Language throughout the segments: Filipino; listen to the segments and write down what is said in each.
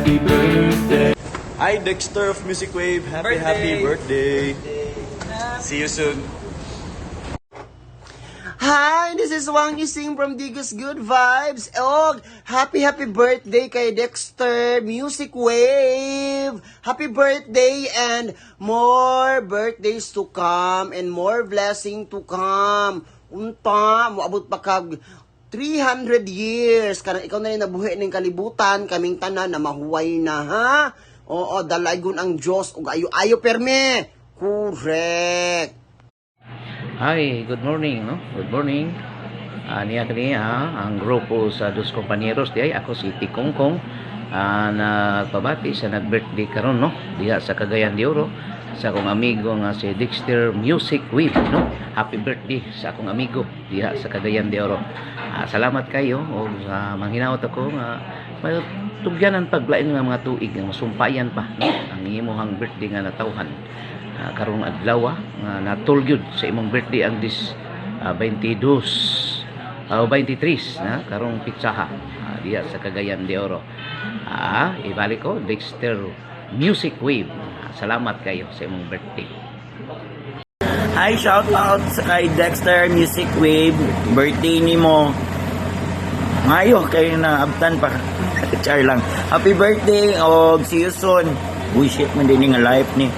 happy birthday. Hi, Dexter of Music Wave. Happy birthday. See you soon. Hi, this is Wang Yusing from Digos Good Vibes. Oh, happy birthday kay Dexter Music Wave. Happy birthday and more birthdays to come and more blessing to come. Unta, moabot pa kag 300 years. Karang ikaw na rin nabuhi ng kalibutan, kaming tanan na mahuway na, ha? Oo, dalaygon ang Diyos. Ug ayo perme. Correct. Hi, good morning, no? Good morning. Niya kaniya ang grupo sa dos kompanyeros di ay ako si Tikongkong nagpabati sa nag-birthday karon, no? Diha sa Cagayan de Oro sa akong amigo nga si Dexter Music Wave, no? Happy birthday sa akong amigo diha sa Cagayan de Oro. Salamat kayo o manghinaot ako nga tugyanan paglain nga mga tuig nga masumpayan pa, no? Ang imong birthday nga natawhan. Karong adlaw nga natulgyod sa imong birthday ang 22 o 23 na karong pitsaha diya sa Cagayan de Oro. Ibalik ko Dexter Music Wave. Salamat kayo sa imong birthday. Hi, shout out sa kay Dexter Music Wave. Birthday ni mo. Ngayon kayo na abtan pa. Char lang. Happy birthday o see you soon. Wish it man din nga life ni.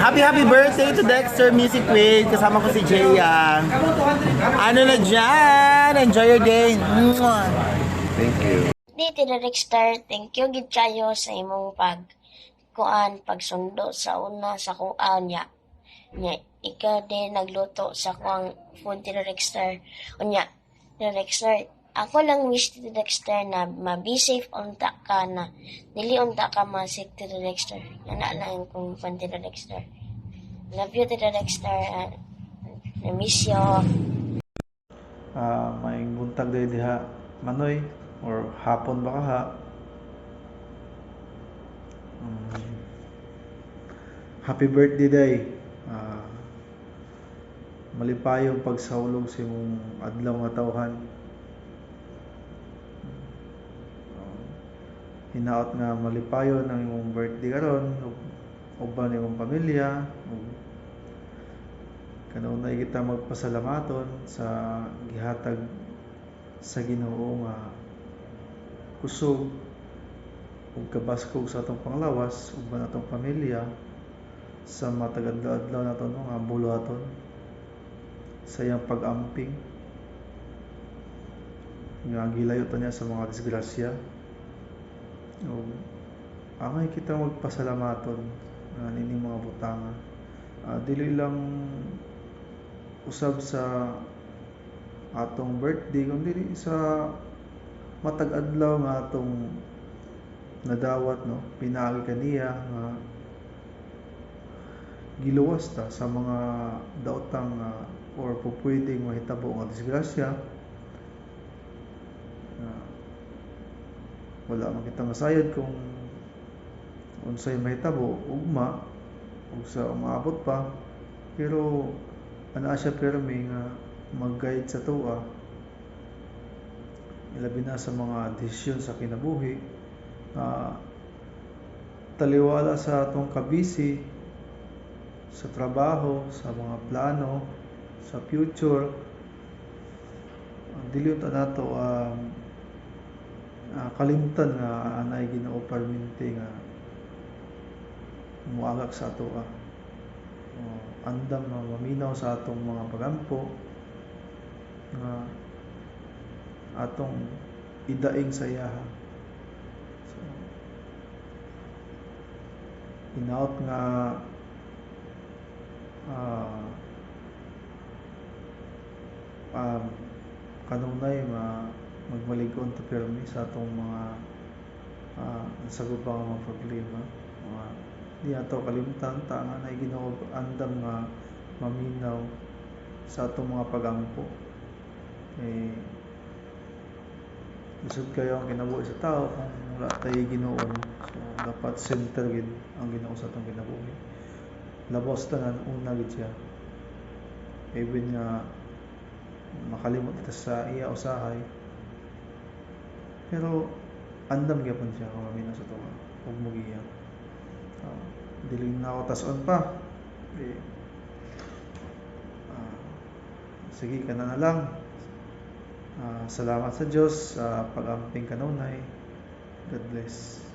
Happy birthday to Dexter Music Wave. Kasama ko si Jaya. Ano na dyan? Enjoy your day. Thank you. Dito na Dexter, thank you gid kayo sa imong pagsundo sa una sa kuan niya. Ikaw din nagluto sa kuang food ni Dexter. Unya, Dexter, ako lang wish to Dexter na ma-be safe unta ka na. Dili unta ka ma-sick to Dexter. Ana lang kung fan to Dexter. Love you to Dexter. Na-miss you. May buntag day diha manoy or hapon baka ha. Happy birthday day. Malipayong pagsahulog sa imong adlaw nga tawhan. Hinaot nga malipayon ang imong birthday karon ug uban imong pamilya ug kanunay kita magpasalamaton sa gihatag sa Ginoo nga kusog ug kabaskog sa atong panglawas ug atong pamilya sa matag-adlaw naton nga buluhaton sa iyang pag-amping nga gilayo ta niya sa mga disgrasya. Angay kita magpasalamaton nini mga butanga. Dili lang usab sa atong birthday kundi sa matag adlaw nga atong nadawat, no? Pinaagi kaniya nga giluwas ta sa mga daotang or pupwedeng mahitabo nga disgrasya. Wala man kita masayod kung unsay mahitabo ugma ug sa umaabot pa, pero ana siya pirmi nga mag-guide sa tuwa ilabi na sa mga desisyon sa kinabuhi, taliwala sa atong kabisi sa trabaho, sa mga plano sa future. Dili ta nato kalimtan nga anay Ginoo permente nga muagak sa ato andam na maminaw sa atong mga pagampo nga atong idaing sayaha. So, hinaot nga kanunay magmalig-on ta pirmi sa atong mga sagupang mga problema. Di ato kalimtan ta nga nay Ginoo andam nga maminaw sa atong mga pagampo. Lisod kayo ang kinabuhi sa tao kung wala tayo Ginoon. So dapat center gid ang Ginoo sa atong kinabuhi. Labos tanan una gid siya. Even nga makalimot kita sa iya usahay, Pero andam gyapon siya kung mamina sa tuwa. Huwag mo giya. Diling na ako tason pa. Eh, ah, sige ka na lang. Salamat sa Diyos sa pag-amping kanunay. God bless.